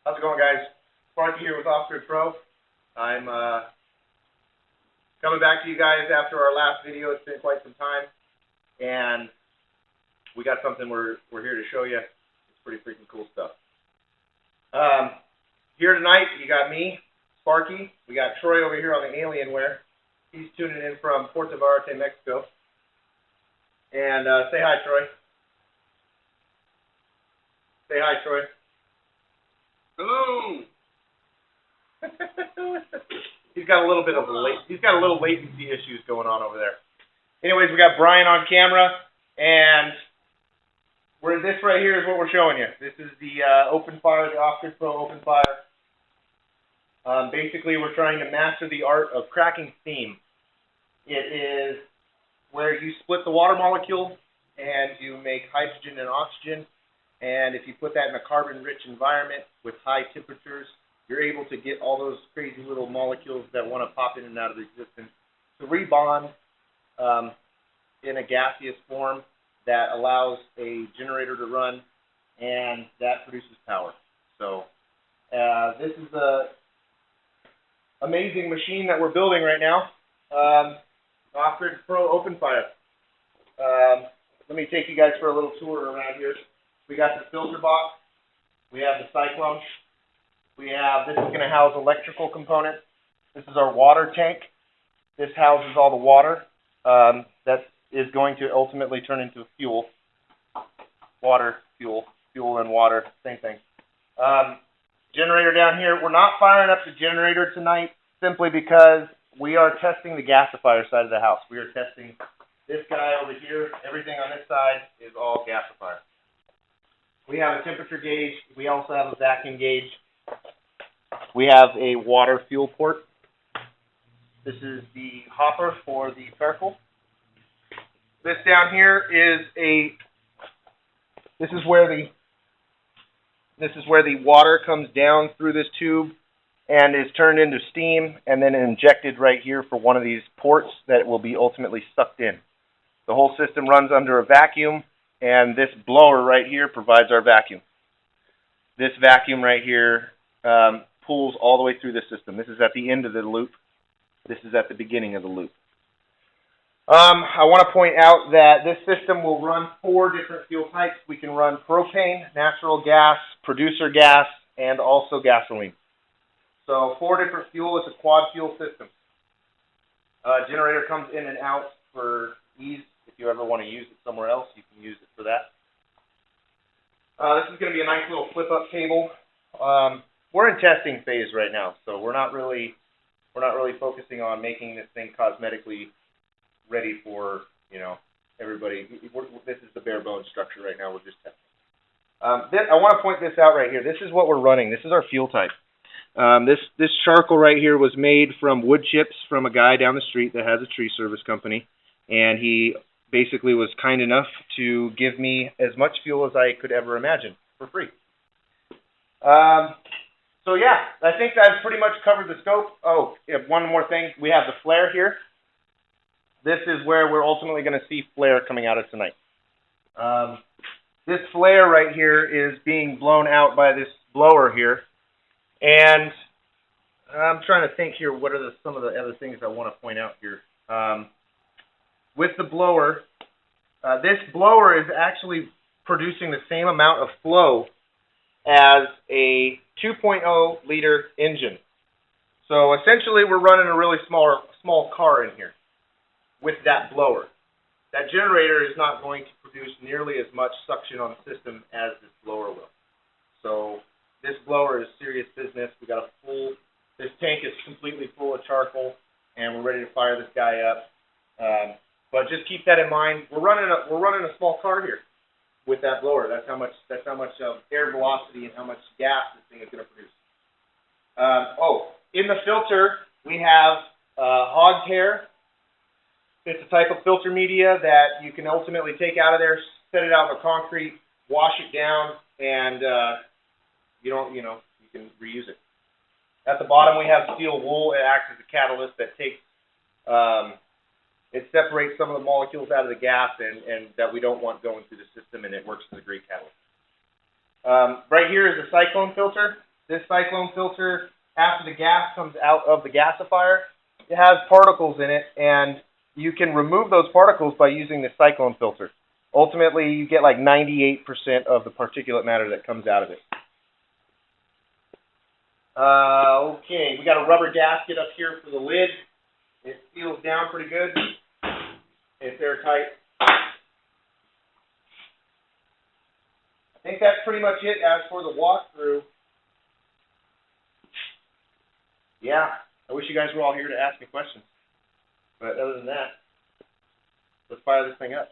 How's it going, guys? Sparky here with Officer Pro. I'm coming back to you guys after our last video. It's been quite some time, and we got something we're here to show you. It's pretty freaking cool stuff. Here tonight, you got me, Sparky. We got Troy over here on the Alienware. He's tuning in from Puerto Vallarta, Mexico. And say hi, Troy. Say hi, Troy. Hello. He's got a little bit of latency issues going on over there. Anyways, we got Brian on camera, and this right here is what we're showing you. This is the OpenFire, the Officer Pro OpenFire. Basically, we're trying to master the art of cracking steam. It is where you split the water molecule and you make hydrogen and oxygen. And if you put that in a carbon-rich environment with high temperatures, you're able to get all those crazy little molecules that want to pop in and out of existence to rebond in a gaseous form that allows a generator to run, and that produces power. So this is the amazing machine that we're building right now, Officer Pro OpenFire. Let me take you guys for a little tour around here. We got the filter box. We have the cyclone. This is going to house electrical components. This is our water tank. This houses all the water that is going to ultimately turn into fuel. Water, fuel and water, same thing. Generator down here. We're not firing up the generator tonight simply because we are testing the gasifier side of the house. We are testing this guy over here. Everything on this side is all gasifier. We have a temperature gauge. We also have a vacuum gauge. We have a water fuel port. This is the hopper for the charcoal. This down here is this is where the water comes down through this tube and is turned into steam and then injected right here for one of these ports that will be ultimately sucked in. The whole system runs under a vacuum, and this blower right here provides our vacuum. This vacuum right here pulls all the way through the system. This is at the end of the loop. This is at the beginning of the loop. I want to point out that this system will run 4 different fuel types. We can run propane, natural gas, producer gas, and also gasoline. So 4 different fuel. It's a quad fuel system. Generator comes in and out for ease. If you ever want to use it somewhere else, you can use it for that. This is going to be a nice little flip-up table. We're in testing phase right now, so we're not really focusing on making this thing cosmetically ready for everybody. This is the bare bones structure right now. We're just testing. I want to point this out right here. This is what we're running. This is our fuel type. This charcoal right here was made from wood chips from a guy down the street that has a tree service company, and he basically was kind enough to give me as much fuel as I could ever imagine for free. So yeah, I think I've pretty much covered the scope. Oh, one more thing. We have the flare here. This is where we're ultimately going to see flare coming out of tonight. This flare right here is being blown out by this blower here. And I'm trying to think here, what are some of the other things I want to point out here. With the blower, this blower is actually producing the same amount of flow as a 2.0 liter engine. So essentially we're running a really small car in here with that blower. That generator is not going to produce nearly as much suction on the system as this blower will. So this blower is serious business. We got this tank is completely full of charcoal, and we're ready to fire this guy up. But just keep that in mind. We're running a small car here with that blower. That's how much air velocity and how much gas this thing is going to produce. In the filter we have hog hair. It's a type of filter media that you can ultimately take out of there, set it out on the concrete, wash it down, and you can reuse it. At the bottom we have steel wool. It acts as a catalyst that takes it separates some of the molecules out of the gas and that we don't want going through the system, and it works as a great catalyst. Right here is a cyclone filter. This cyclone filter, after the gas comes out of the gasifier, it has particles in it, and you can remove those particles by using the cyclone filter. Ultimately, you get like 98% of the particulate matter that comes out of it. Okay, we got a rubber gasket up here for the lid. It seals down pretty good. It's airtight. I think that's pretty much it as for the walkthrough. Yeah, I wish you guys were all here to ask me questions. But other than that, let's fire this thing up.